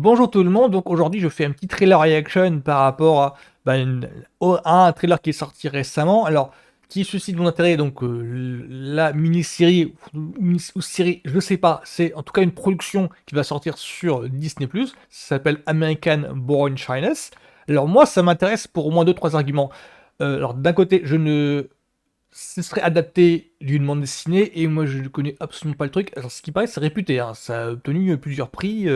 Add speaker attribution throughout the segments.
Speaker 1: Bonjour tout le monde, donc aujourd'hui je fais un petit trailer reaction par rapport à, à un trailer qui est sorti récemment, alors qui suscite mon intérêt, donc la mini-série ou série, je sais pas, c'est en tout cas une production qui va sortir sur Disney+, ça s'appelle American Born Chinese. Alors moi ça m'intéresse pour au moins deux trois arguments. Alors d'un côté, ce serait adapté d'une bande dessinée et moi je ne connais absolument pas le truc. Alors ce qui paraît c'est réputé, hein, ça a obtenu plusieurs prix.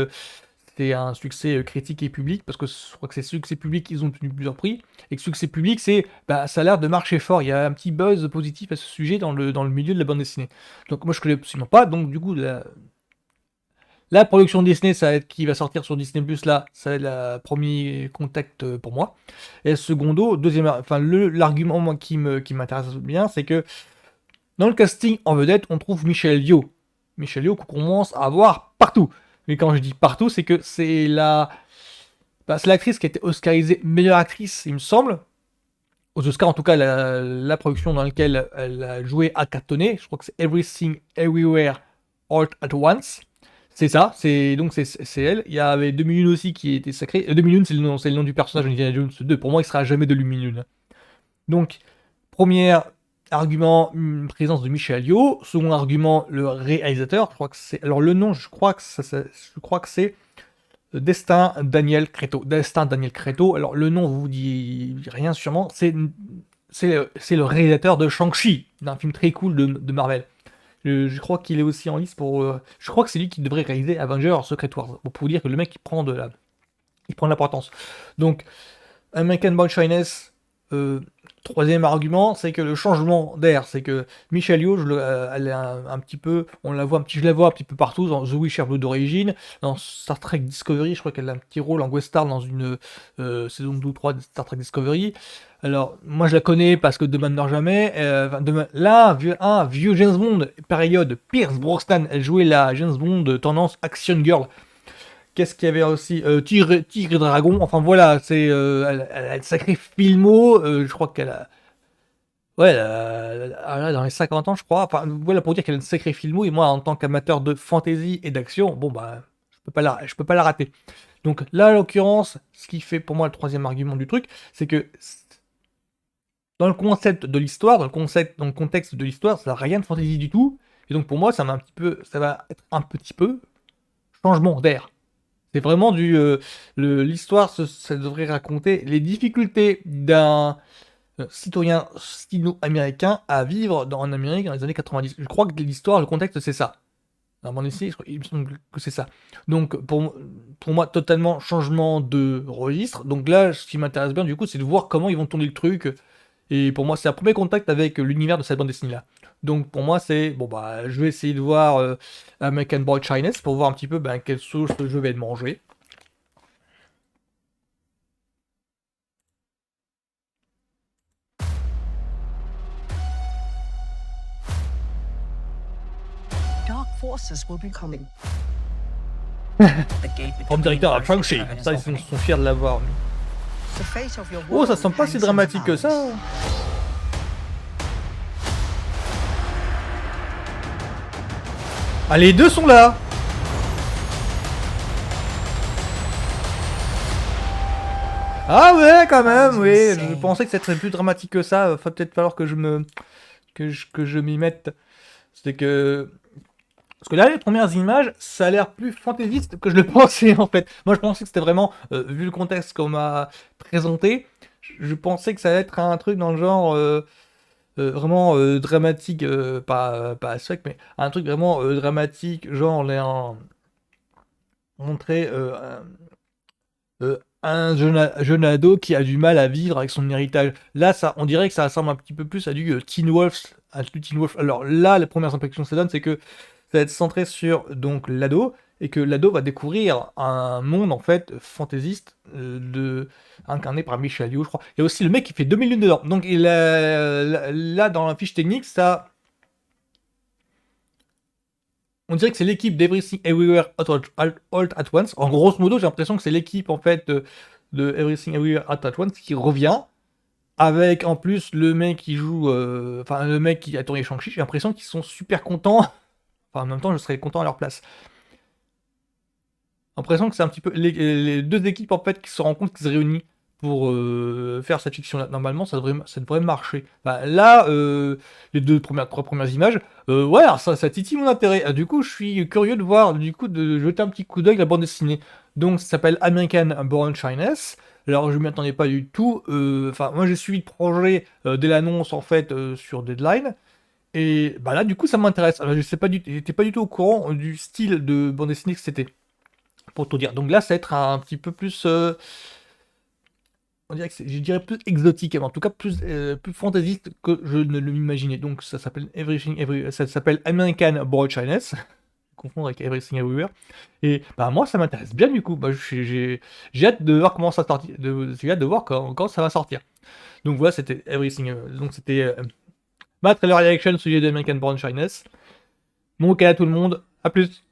Speaker 1: C'est un succès critique et public, parce que je crois que c'est succès public, ils ont obtenu plusieurs prix, et que succès public, ça a l'air de marcher fort. Il y a un petit buzz positif à ce sujet dans le milieu de la bande dessinée. Donc moi je connais absolument pas, donc du coup la production Disney, qui va sortir sur Disney Plus là, ça va être le premier contact pour moi. Et secondo, l'argument moi qui m'intéresse bien, c'est que dans le casting en vedette, on trouve Michelle Yeoh. Michelle Yeoh qu'on commence à voir partout. Mais quand je dis partout, c'est que c'est l'actrice qui a été oscarisée meilleure actrice, il me semble. Aux Oscars, en tout cas, la production dans laquelle elle a joué a cartonné. Je crois que c'est Everything Everywhere All at Once. C'est ça, c'est elle. Il y avait Demi-Lune aussi qui était sacrée. Demi-Lune, c'est le nom du personnage Indiana Jones 2. Pour moi, il sera jamais de Lumi-Lune. Donc, premier argument, présence de Michel Yeoh. Second argument, le réalisateur. Je crois que c'est. Alors, le nom, je crois que c'est Destin Daniel Creto. Destin Daniel Creto. Alors, le nom vous dit rien sûrement. C'est le réalisateur de Shang-Chi, d'un film très cool de Marvel. Je crois qu'il est aussi en liste pour. Je crois que c'est lui qui devrait réaliser Avengers Secret Wars. Pour vous dire que le mec, il prend de l'importance. Donc, American Born Chinese, troisième argument, c'est que le changement d'air, c'est que Michelle Yeoh, elle est un petit peu, je la vois un petit peu partout dans The Witcher Blue d'origine, dans Star Trek Discovery, je crois qu'elle a un petit rôle en guest star dans une saison 2 ou 3 de Star Trek Discovery. Alors, moi je la connais parce que Demain ne meurt jamais. Là, un vieux James Bond, période Pierce Brosnan, elle jouait la James Bond tendance Action Girl. Qu'est-ce qu'il y avait aussi Tigre et Dragon. Enfin voilà, elle a une sacrée filmo. Je crois qu'elle a. Ouais, dans les 50 ans, je crois. Enfin, voilà pour dire qu'elle a une sacrée filmo. Et moi, en tant qu'amateur de fantasy et d'action, bon, bah, je peux pas la rater. Donc là, en l'occurrence, ce qui fait pour moi le troisième argument du truc, c'est que dans le concept de l'histoire, dans le contexte de l'histoire, ça n'a rien de fantasy du tout. Et donc pour moi, ça va être un petit peu changement d'air. C'est vraiment l'histoire, ça devrait raconter les difficultés d'un citoyen sino-américain à vivre en Amérique dans les années 90. Je crois que l'histoire, le contexte, c'est ça. À mon essai, il me semble que c'est ça. Donc, pour moi, totalement changement de registre. Donc là, ce qui m'intéresse bien, du coup, c'est de voir comment ils vont tourner le truc. Et pour moi, c'est un premier contact avec l'univers de cette bande dessinée-là. Donc pour moi, bon, bah, je vais essayer de voir American Boy Chinese pour voir un petit peu quelle sauce je vais manger.
Speaker 2: Dark forces will be coming.
Speaker 1: Comme directeur à Shang-Chi, comme ça ils sont fiers de l'avoir.
Speaker 2: The fate of your
Speaker 1: Oh, ça
Speaker 2: world
Speaker 1: semble pas si
Speaker 2: hangs in the
Speaker 1: dramatique que ça.
Speaker 2: balance.
Speaker 1: Ah, les deux sont là. Ah ouais, quand même, oui. Je pensais que ça serait plus dramatique que ça. Va peut-être falloir que je m'y mette. C'est que Parce que là, les premières images, ça a l'air plus fantaisiste que je le pensais en fait. Moi, je pensais que c'était vraiment, vu le contexte qu'on m'a présenté, je pensais que ça allait être un truc dans le genre vraiment dramatique, pas sec, mais un truc vraiment dramatique, genre montrer un jeune ado qui a du mal à vivre avec son héritage. Là, on dirait que ça ressemble un petit peu plus à du Teen Wolf. Alors là, les premières impressions que ça donne, c'est que ça va être centré sur donc l'ado et que l'ado va découvrir un monde en fait fantaisiste incarné par Michel Yeoh, je crois. Il y a aussi le mec qui fait 2000 lunes dedans. Donc là dans la fiche technique, ça on dirait que c'est l'équipe d'Everything Everywhere All at Once. En grosso modo, j'ai l'impression que c'est l'équipe en fait de Everything Everywhere All at Once qui revient avec en plus le mec qui joue enfin le mec qui a tourné Shang-Chi. J'ai l'impression qu'ils sont super contents. Enfin, en même temps, je serais content à leur place. L'impression que c'est un petit peu les 2 équipes en fait qui se rendent compte qu'ils se réunissent pour, faire cette fiction-là. Normalement ça devrait marcher. Bah, là, les 3 premières images, ouais, alors ça titille mon intérêt. Ah, du coup, je suis curieux de voir, du coup, de jeter un petit coup d'œil à la bande dessinée. Donc ça s'appelle American Born Shyness. Alors je m'y attendais pas du tout, enfin moi j'ai suivi le projet, dès l'annonce en fait, sur Deadline et bah, là du coup ça m'intéresse. Alors je sais pas j'étais pas du tout au courant du style de bande dessinée que c'était, pour tout dire. Donc là ça va être un petit peu plus, on dirait que je dirais plus exotique, mais en tout cas plus fantaisiste que je ne l'imaginais. Donc ça s'appelle ça s'appelle American Born Shyness, confondre avec Everything Everywhere. Et bah moi ça m'intéresse bien du coup. Bah, j'ai hâte de voir comment ça sortir, j'ai hâte de voir quand ça va sortir. Donc voilà, c'était Everything. Donc c'était ma trailer reaction sujet d'American Born Shyness. Bon week-end à tout le monde, à plus.